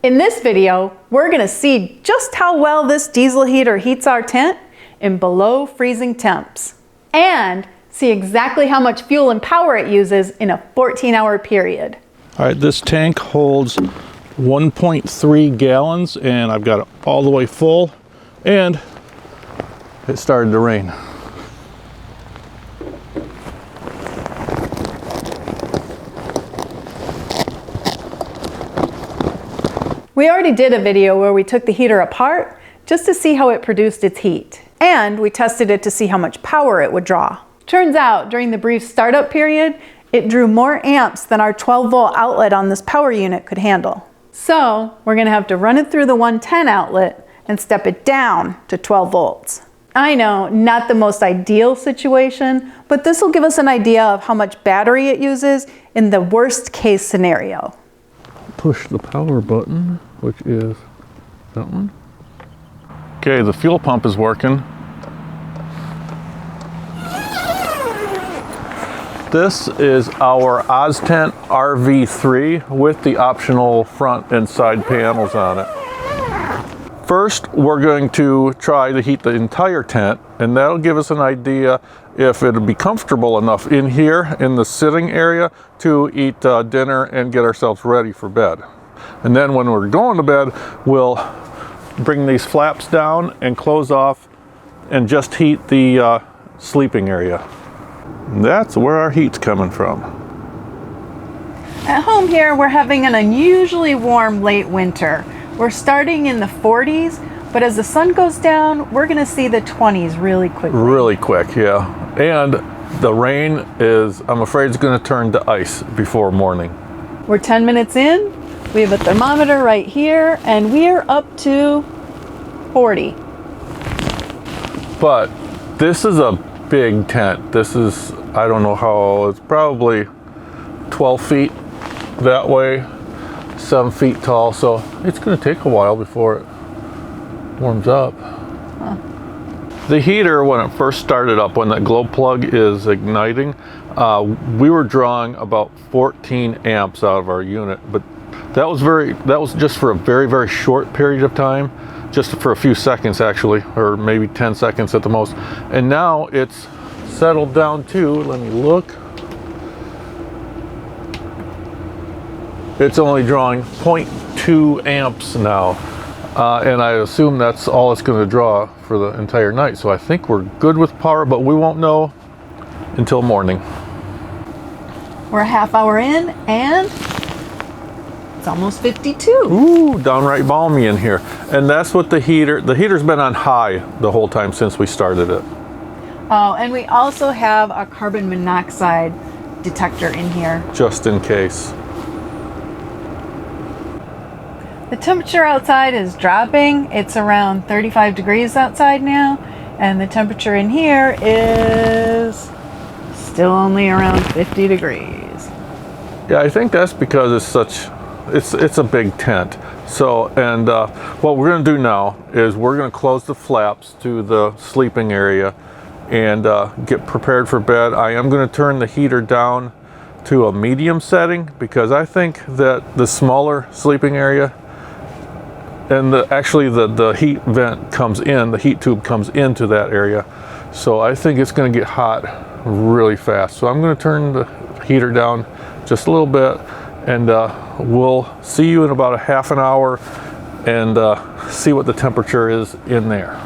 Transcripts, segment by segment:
In this video, we're going to see just how well this diesel heater heats our tent in below freezing temps, and see exactly how much fuel and power it uses in a 14-hour period. All right, this tank holds 1.3 gallons and I've got it all the way full, and it started to rain. We already did a video where we took the heater apart just to see how it produced its heat, and we tested it to see how much power it would draw. Turns out during the brief startup period, it drew more amps than our 12-volt outlet on this power unit could handle. So we're going to have to run it through the 110 outlet and step it down to 12 volts. I know, not the most ideal situation, but this will give us an idea of how much battery it uses in the worst case scenario. Push the power button, which is that one. Okay, the fuel pump is working. This is our Oztent RV3 with the optional front and side panels on it. First, we're going to try to heat the entire tent, and that'll give us an idea if it'll be comfortable enough in here in the sitting area to eat dinner and get ourselves ready for bed. And then when we're going to bed, we'll bring these flaps down and close off and just heat the sleeping area. And that's where our heat's coming from. At home here, we're having an unusually warm late winter. We're starting in the 40s, but as the sun goes down, we're going to see the 20s really quickly. Really quick, yeah. And the rain is, I'm afraid, it's going to turn to ice before morning. We're 10 minutes in. We have a thermometer right here, and we're up to 40. But this is a big tent. This is, I don't know how, it's probably 12 feet that way, 7 feet tall, so it's going to take a while before it warms up. Huh. The heater, when it first started up, when that glow plug is igniting, we were drawing about 14 amps out of our unit, but that was just for a very, very short period of time, just for a few seconds actually, or maybe 10 seconds at the most. And now it's settled down to, let me look, it's only drawing 0.2 amps now. And I assume that's all it's going to draw for the entire night. So I think we're good with power, but we won't know until morning. We're a half hour in and it's almost 52. Ooh, downright balmy in here. And that's what the heater's been on high the whole time since we started it. Oh, and we also have a carbon monoxide detector in here. Just in case. The temperature outside is dropping. It's around 35 degrees outside now, and the temperature in here is still only around 50 degrees. Yeah, I think that's because it's a big tent. So, and what we're going to do now is we're going to close the flaps to the sleeping area and get prepared for bed. I am going to turn the heater down to a medium setting because I think that the smaller sleeping area and actually the heat vent comes in, the heat tube comes into that area. So I think it's going to get hot really fast. So I'm going to turn the heater down just a little bit, and we'll see you in about a half an hour and see what the temperature is in there.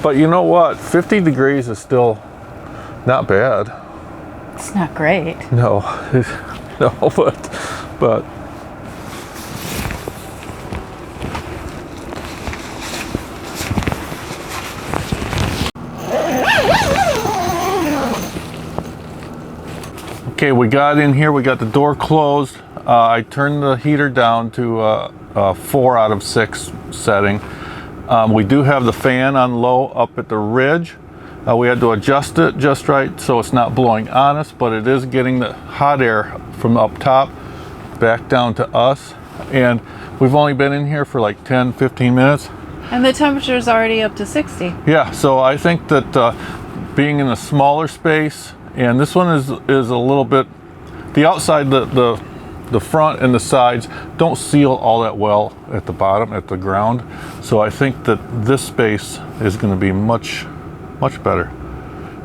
But you know what? 50 degrees is still not bad. It's not great. No, no, but okay, we got in here, we got the door closed. I turned the heater down to a 4 out of 6 setting. We do have the fan on low up at the ridge. We had to adjust it just right so it's not blowing on us, but it is getting the hot air from up top back down to us. And we've only been in here for like 10-15 minutes. And the temperature is already up to 60. Yeah, so I think that being in a smaller space, and this one is a little bit, the outside, the the front and the sides don't seal all that well at the bottom, at the ground. So I think that this space is going to be much better.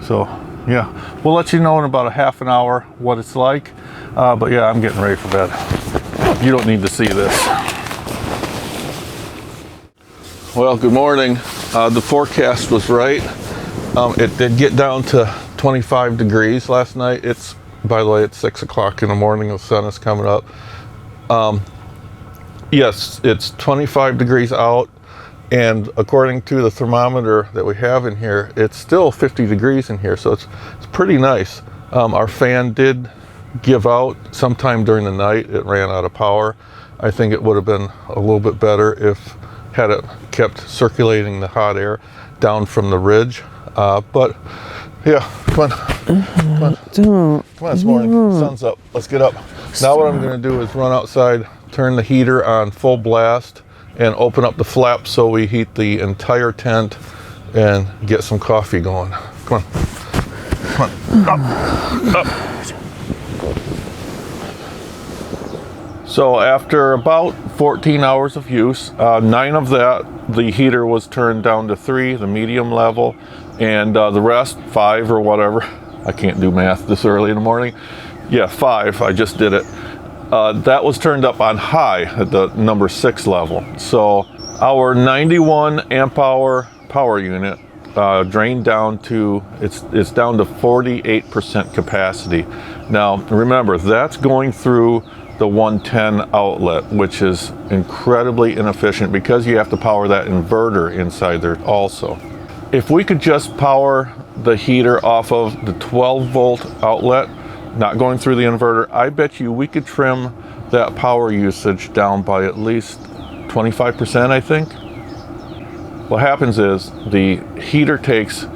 So yeah, we'll let you know in about a half an hour what it's like. But yeah, I'm getting ready for bed. You don't need to see this. Well, good morning. The forecast was right. It did get down to 25 degrees last night. It's, by the way, it's 6 o'clock in the morning. The sun is coming up. Yes, it's 25 degrees out. And according to the thermometer that we have in here, it's still 50 degrees in here. So it's pretty nice. Our fan did give out sometime during the night. It ran out of power. I think it would have been a little bit better if had it kept circulating the hot air down from the ridge. But yeah, come on, it's morning, sun's up, let's get up. Now what I'm gonna do is run outside, turn the heater on full blast, and open up the flaps so we heat the entire tent and get some coffee going. Come on, up. So after about 14 hours of use, 9 of that, the heater was turned down to 3, the medium level, and the rest, 5 or whatever, I can't do math this early in the morning. Yeah, 5, I just did it. That was turned up on high at the number 6 level. So our 91 amp hour power unit drained down to, it's down to 48% capacity. Now remember, that's going through the 110 outlet, which is incredibly inefficient because you have to power that inverter inside there also. If we could just power the heater off of the 12 volt outlet, not going through the inverter, I bet you we could trim that power usage down by at least 25%, I think. What happens is the heater takes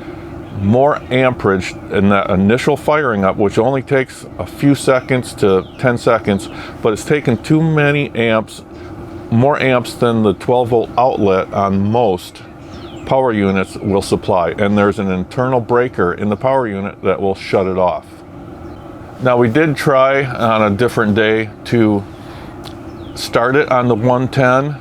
more amperage in that initial firing up, which only takes a few seconds to 10 seconds, but it's taken too many amps, more amps than the 12 volt outlet on most power units will supply. And there's an internal breaker in the power unit that will shut it off. Now we did try on a different day to start it on the 110,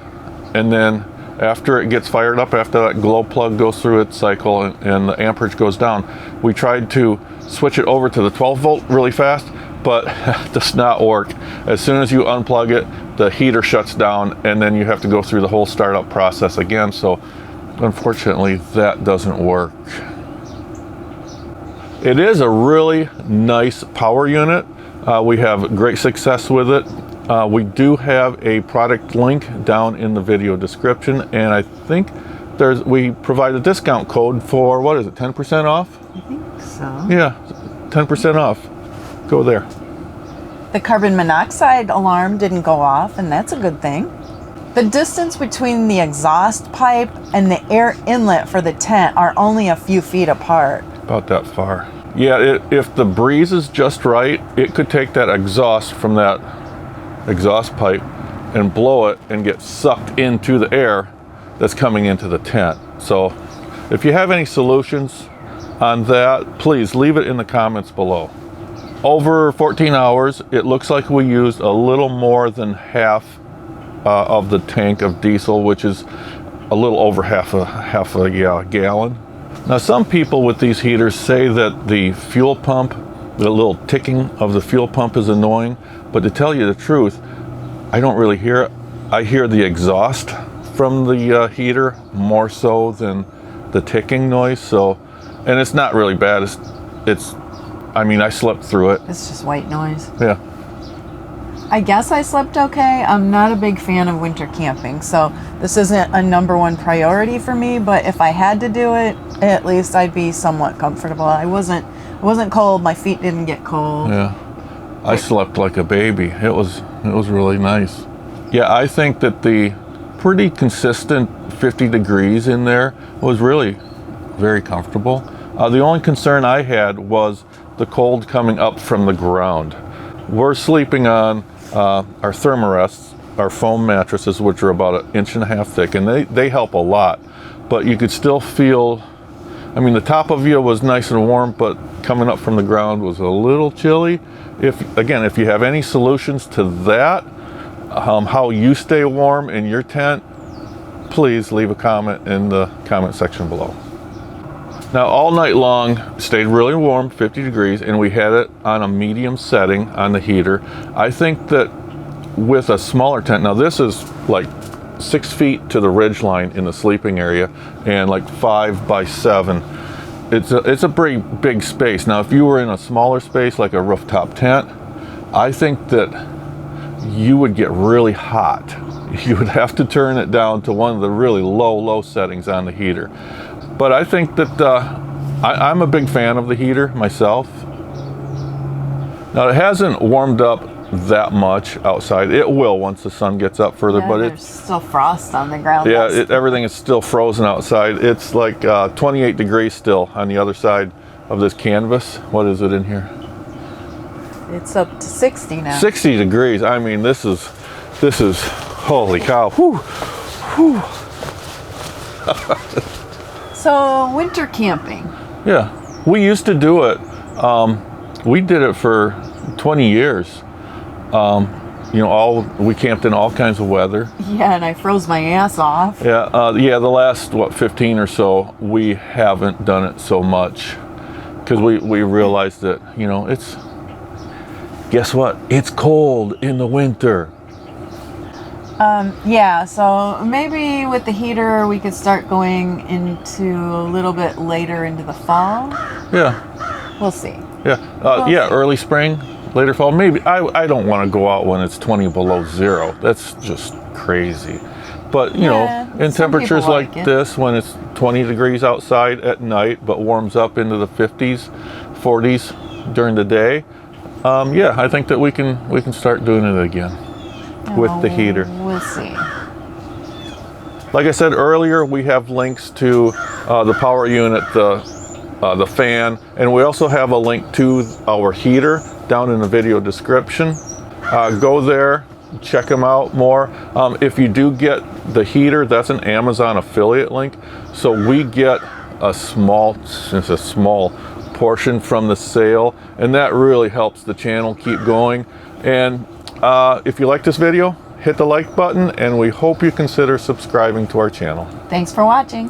and then after it gets fired up, after that glow plug goes through its cycle and the amperage goes down, we tried to switch it over to the 12 volt really fast, but it does not work. As soon as you unplug it, the heater shuts down, and then you have to go through the whole startup process again. So unfortunately, that doesn't work. It is a really nice power unit. We have great success with it. We do have a product link down in the video description, and I think we provide a discount code for, what is it, 10% off? I think so. Yeah, 10% off. Go there. The carbon monoxide alarm didn't go off, and that's a good thing. The distance between the exhaust pipe and the air inlet for the tent are only a few feet apart. About that far. Yeah, if the breeze is just right, it could take that exhaust from that exhaust pipe and blow it and get sucked into the air that's coming into the tent. So if you have any solutions on that, please leave it in the comments below. Over 14 hours, it looks like we used a little more than half of the tank of diesel, which is a little over half a gallon. Now some people with these heaters say that the fuel pump, the little ticking of the fuel pump is annoying, but to tell you the truth, I don't really hear it. I hear the exhaust from the heater more so than the ticking noise. So, and it's not really bad. I mean, I slept through it. It's just white noise. Yeah. I guess I slept okay. I'm not a big fan of winter camping, so this isn't a #1 priority for me, but if I had to do it, at least I'd be somewhat comfortable. I wasn't cold, my feet didn't get cold. Yeah. I slept like a baby. It was really nice. Yeah, I think that the pretty consistent 50 degrees in there was really very comfortable. The only concern I had was the cold coming up from the ground. We're sleeping on our thermarests, our foam mattresses, which are about 1.5 inches thick, and they help a lot. But you could still feel, I mean, the top of you was nice and warm, but coming up from the ground was a little chilly. if you have any solutions to that, how you stay warm in your tent, please leave a comment in the comment section below. Now, all night long, stayed really warm, 50 degrees, and we had it on a medium setting on the heater. I think that with a smaller tent, now this is like 6 feet to the ridge line in the sleeping area and like 5 by 7. It's a pretty big space. Now, if you were in a smaller space like a rooftop tent, I think that you would get really hot. You would have to turn it down to one of the really low settings on the heater. But I think that I'm a big fan of the heater myself. Now, it hasn't warmed up that much outside. It will once the sun gets up further, but there's still frost on the ground. Yeah, everything is still frozen outside. It's like 28 degrees still on the other side of this canvas. What is it in here? It's up to 60 now. 60 degrees. I mean, this is holy cow. Whew. Whew. So, winter camping. Yeah, we used to do it. We did it for 20 years. We camped in all kinds of weather. Yeah, and I froze my ass off. Yeah, the last 15 or so, we haven't done it so much because we realized that it's. Guess what? It's cold in the winter. Yeah, so maybe with the heater we could start going into a little bit later into the fall. Yeah. We'll see. Yeah. Early spring, later fall. Maybe I don't want to go out when it's 20 below zero. That's just crazy. But in temperatures like this, when it's 20 degrees outside at night, but warms up into the 50s, 40s during the day. I think that we can start doing it again with the heater. We'll see. Like I said earlier, we have links to the power unit, the fan, and we also have a link to our heater down in the video description. Go there, check them out more. If you do get the heater, that's an Amazon affiliate link, so we get a small portion from the sale, and that really helps the channel keep going. And if you like this video, hit the like button, and we hope you consider subscribing to our channel. Thanks for watching.